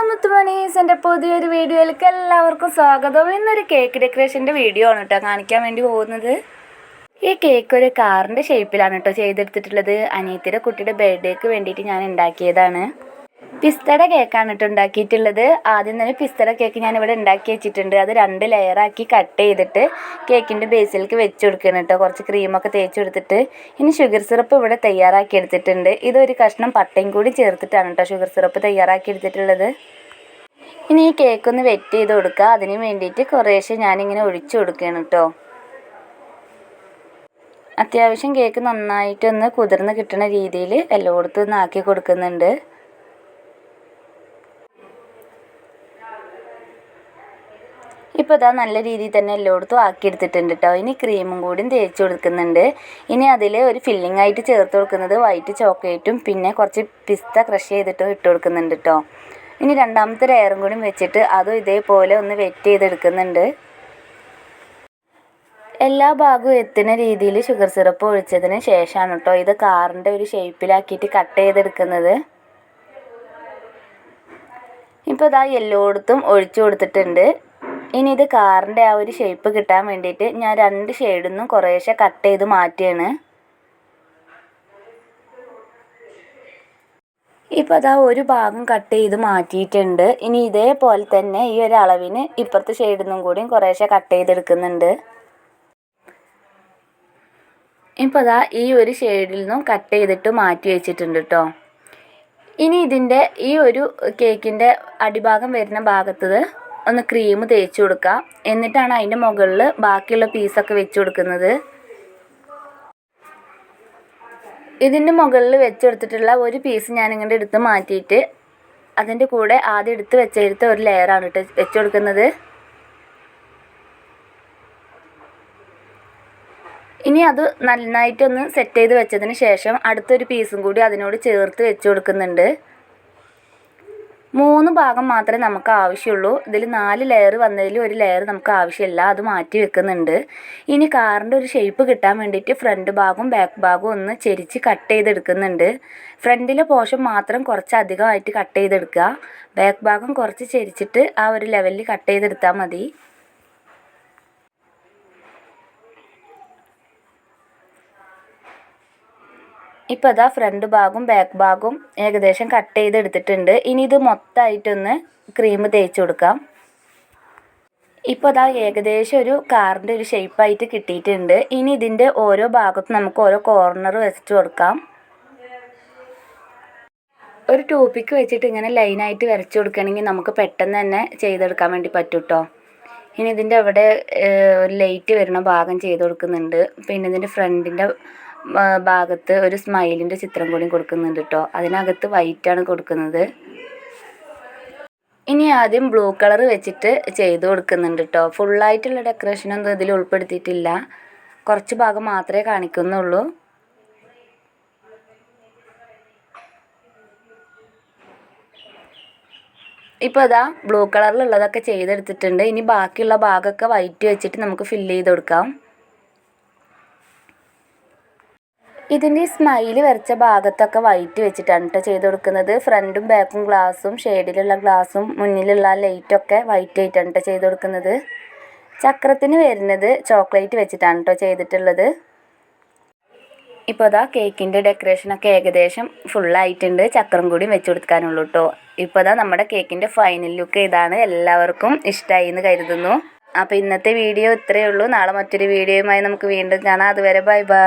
മുത്തുമണീസ്, എൻ്റെ പുതിയൊരു വീഡിയോയിലേക്ക് എല്ലാവർക്കും സ്വാഗതം. ഇന്നൊരു കേക്ക് ഡെക്കറേഷൻ്റെ വീഡിയോ ആണ് കേട്ടോ കാണിക്കാൻ വേണ്ടി പോകുന്നത്. ഈ കേക്ക് ഒരു കാറിൻ്റെ ഷേപ്പിലാണ് കേട്ടോ ചെയ്തെടുത്തിട്ടുള്ളത്. അനിയത്തിയുടെ കുട്ടിയുടെ ബർത്ത്ഡേക്ക് വേണ്ടിയിട്ട് ഞാൻ ഉണ്ടാക്കിയതാണ്. പിസ്തയുടെ കേക്കാണ് കേട്ടോ ഉണ്ടാക്കിയിട്ടുള്ളത്. ആദ്യം തന്നെ പിസ്തയുടെ കേക്ക് ഞാനിവിടെ ഉണ്ടാക്കി വെച്ചിട്ടുണ്ട്. അത് 2 ലെയറാക്കി കട്ട് ചെയ്തിട്ട് കേക്കിൻ്റെ ബേസിലേക്ക് വെച്ച് കൊടുക്കണം കേട്ടോ. കുറച്ച് ക്രീമൊക്കെ തേച്ച് കൊടുത്തിട്ട് ഇനി ഷുഗർ സിറപ്പ് ഇവിടെ തയ്യാറാക്കി എടുത്തിട്ടുണ്ട്. ഇതൊരു കഷ്ണം പട്ടയും കൂടി ചേർത്തിട്ടാണ് കേട്ടോ ഷുഗർ സിറപ്പ് തയ്യാറാക്കി എടുത്തിട്ടുള്ളത്. ഇനി ഈ കേക്കൊന്ന് വെറ്റ് ചെയ്ത് കൊടുക്കുക. അതിന് വേണ്ടിയിട്ട് കുറേശ്ശെ ഞാനിങ്ങനെ ഒഴിച്ചു കൊടുക്കുകയാണ് കേട്ടോ. അത്യാവശ്യം കേക്ക് നന്നായിട്ടൊന്ന് കുതിർന്ന് കിട്ടുന്ന രീതിയിൽ എല്ലായിടത്തും ഒന്ന് ആക്കി കൊടുക്കുന്നുണ്ട്. ഇപ്പോൾ ഇതാ നല്ല രീതിയിൽ തന്നെ എല്ലായിടത്തും ആക്കിയെടുത്തിട്ടുണ്ട് കേട്ടോ. ഇനി ക്രീമും കൂടി തേച്ച് കൊടുക്കുന്നുണ്ട്. ഇനി അതിൽ ഒരു ഫില്ലിംഗ് ആയിട്ട് ചേർത്ത് കൊടുക്കുന്നത് വൈറ്റ് ചോക്ലേറ്റും പിന്നെ കുറച്ച് പിസ്ത ക്രഷ് ചെയ്തിട്ടും ഇട്ട് കൊടുക്കുന്നുണ്ട് കേട്ടോ. ഇനി രണ്ടാമത്തെ ലെയറും കൂടി വെച്ചിട്ട് അതും ഇതേപോലെ ഒന്ന് വെറ്റ് ചെയ്തെടുക്കുന്നുണ്ട്. എല്ലാ ഭാഗവും എത്തുന്ന രീതിയിൽ ഷുഗർ സിറപ്പ് ഒഴിച്ചതിന് ശേഷമാണ് കേട്ടോ ഇത് കാറിൻ്റെ ഒരു ഷേപ്പിലാക്കിയിട്ട് കട്ട് ചെയ്തെടുക്കുന്നത്. ഇപ്പോൾ ഇതാ എല്ലായിടത്തും ഒഴിച്ചു കൊടുത്തിട്ടുണ്ട്. ഇനി ഇത് കാറിൻ്റെ ആ ഒരു ഷേപ്പ് കിട്ടാൻ വേണ്ടിയിട്ട് ഞാൻ 2 ഷെയ്ഡിൽ നിന്നും കുറേശ്ശെ കട്ട് ചെയ്ത് മാറ്റിയാണ്. ഇപ്പോൾ അതാ ഒരു ഭാഗം കട്ട് ചെയ്ത് മാറ്റിയിട്ടുണ്ട്. ഇനി ഇതേപോലെ തന്നെ ഈ ഒരു അളവിന് ഇപ്പുറത്തെ ഷെയ്ഡിൽ നിന്നും കൂടിയും കുറേശ്ശെ കട്ട് ചെയ്തെടുക്കുന്നുണ്ട്. ഇപ്പോൾ അതാ ഈ ഒരു ഷെയ്ഡിൽ നിന്നും കട്ട് ചെയ്തിട്ട് മാറ്റി വെച്ചിട്ടുണ്ട് കേട്ടോ. ഇനി ഇതിൻ്റെ ഈ ഒരു കേക്കിൻ്റെ അടിഭാഗം വരുന്ന ഭാഗത്ത് ഒന്ന് ക്രീം തേച്ച് കൊടുക്കാം. എന്നിട്ടാണ് അതിൻ്റെ മുകളിൽ ബാക്കിയുള്ള പീസൊക്കെ വെച്ച് കൊടുക്കുന്നത്. ഇതിൻ്റെ മുകളിൽ വെച്ചെടുത്തിട്ടുള്ള ഒരു പീസ് ഞാനിങ്ങനെ എടുത്ത് മാറ്റിയിട്ട് അതിൻ്റെ കൂടെ ആദ്യം എടുത്ത് ഒരു ലെയറാണ് കേട്ടോ വെച്ച് കൊടുക്കുന്നത്. ഇനി അത് നന്നായിട്ടൊന്ന് സെറ്റ് ചെയ്ത് വെച്ചതിന് ശേഷം അടുത്തൊരു പീസും കൂടി അതിനോട് ചേർത്ത് വെച്ച് കൊടുക്കുന്നുണ്ട്. 3 ഭാഗം മാത്രമേ നമുക്ക് ആവശ്യമുള്ളൂ. ഇതിൽ 4 ലെയർ വന്നതിൽ ഒരു ലെയർ നമുക്ക് ആവശ്യമില്ല, അത് മാറ്റി വെക്കുന്നുണ്ട്. ഇനി കാറിൻ്റെ ഒരു ഷേപ്പ് കിട്ടാൻ വേണ്ടിയിട്ട് ഫ്രണ്ട് ഭാഗവും ബാക്ക് ഭാഗവും ഒന്ന് ചെരിച്ച് കട്ട് ചെയ്തെടുക്കുന്നുണ്ട്. ഫ്രണ്ടിലെ പോർഷൻ മാത്രം കുറച്ച് അധികമായിട്ട് കട്ട് ചെയ്തെടുക്കുക. ബാക്ക് ഭാഗം കുറച്ച് ചെരിച്ചിട്ട് ആ ഒരു ലെവലിൽ കട്ട് ചെയ്തെടുത്താൽ മതി. ഇപ്പോൾ അതാ ഫ്രണ്ട് ഭാഗവും ബാക്ക് ഭാഗവും ഏകദേശം കട്ട് ചെയ്തെടുത്തിട്ടുണ്ട്. ഇനി ഇത് മൊത്തമായിട്ടൊന്ന് ക്രീം തേച്ച് കൊടുക്കാം. ഇപ്പോൾ അതാ ഏകദേശം ഒരു കാറിൻ്റെ ഒരു ഷേപ്പായിട്ട് കിട്ടിയിട്ടുണ്ട്. ഇനി ഇതിൻ്റെ ഓരോ ഭാഗത്തും നമുക്ക് ഓരോ കോർണർ വെച്ച് കൊടുക്കാം. ഒരു ടൂപ്പിക്ക് വെച്ചിട്ട് ഇങ്ങനെ ലൈനായിട്ട് വരച്ച് കൊടുക്കുകയാണെങ്കിൽ നമുക്ക് പെട്ടെന്ന് തന്നെ ചെയ്തെടുക്കാൻ വേണ്ടി പറ്റും കേട്ടോ. ഇനി ഇതിൻ്റെ അവിടെ ഒരു ലൈറ്റ് വരുന്ന ഭാഗം ചെയ്ത് കൊടുക്കുന്നുണ്ട്. പിന്നെ ഇതിൻ്റെ ഫ്രണ്ടിൻ്റെ ഭാഗത്ത് ഒരു സ്മൈലിൻ്റെ ചിത്രം കൂടി കൊടുക്കുന്നുണ്ട് കേട്ടോ. അതിനകത്ത് വൈറ്റാണ് കൊടുക്കുന്നത്. ഇനി ആദ്യം ബ്ലൂ കളർ വെച്ചിട്ട് ചെയ്ത് കൊടുക്കുന്നുണ്ട് കേട്ടോ. ഫുള്ളായിട്ടുള്ള ഡെക്കറേഷനൊന്നും ഇതിൽ ഉൾപ്പെടുത്തിയിട്ടില്ല. കുറച്ച് ഭാഗം മാത്രമേ കാണിക്കുന്നുള്ളൂ. ഇപ്പോൾ ഇതാ ബ്ലൂ കളറിലുള്ളതൊക്കെ ചെയ്തെടുത്തിട്ടുണ്ട്. ഇനി ബാക്കിയുള്ള ഭാഗമൊക്കെ വൈറ്റ് വെച്ചിട്ട് നമുക്ക് ഫില്ല് ചെയ്ത് കൊടുക്കാം. ഇതിൻ്റെ സ്മൈല് വരച്ച ഭാഗത്തൊക്കെ വൈറ്റ് വെച്ചിട്ടാണ് കേട്ടോ ചെയ്ത് കൊടുക്കുന്നത്. ഫ്രണ്ടും ബാക്കും ഗ്ലാസും ഷെയ്ഡിലുള്ള ഗ്ലാസും മുന്നിലുള്ള ലൈറ്റൊക്കെ വൈറ്റ് ആയിട്ടാണ് കേട്ടോ ചെയ്ത് കൊടുക്കുന്നത്. ചക്രത്തിന് വരുന്നത് ചോക്ലേറ്റ് വെച്ചിട്ടാണ് കേട്ടോ ചെയ്തിട്ടുള്ളത്. ഇപ്പോൾ അതാ കേക്കിൻ്റെ ഡെക്കറേഷനൊക്കെ ഏകദേശം ഫുള്ളായിട്ടുണ്ട്. ചക്രം കൂടി വെച്ച് കൊടുക്കാനുള്ളൂ കേട്ടോ. ഇപ്പോൾ അതാ നമ്മുടെ കേക്കിൻ്റെ ഫൈനൽ ലുക്ക് ഇതാണ്. എല്ലാവർക്കും ഇഷ്ടമായി എന്ന് കരുതുന്നു. അപ്പോൾ ഇന്നത്തെ വീഡിയോ ഇത്രയേ ഉള്ളൂ. നാളെ മറ്റൊരു വീഡിയോയുമായി നമുക്ക് വീണ്ടും കാണാം. അതുവരെ ബൈ ബൈ.